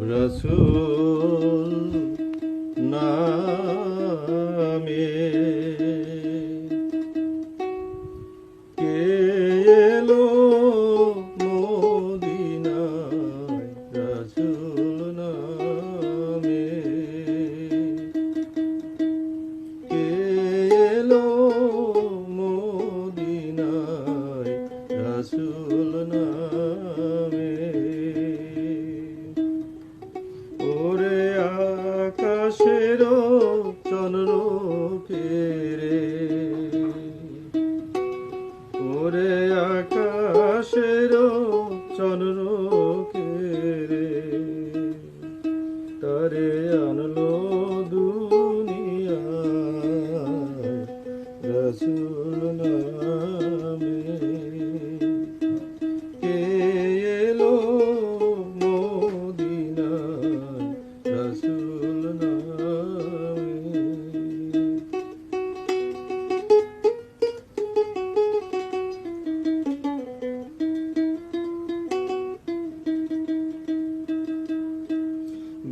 রাসূল নামে কে এলো মদিনায় রাসূল নামে কে এলো মদিনায় রাসূল নামে ওরে আকাশের চন্দ্র ফিরে ওরে আকাশের চন্দ্র ফিরে তারে আনলো দুনিয়ায় রাসূল নামে কে এলো মদিনায় রাসূল নামে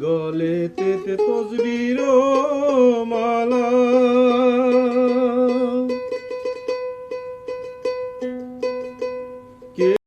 গলেতে তসবির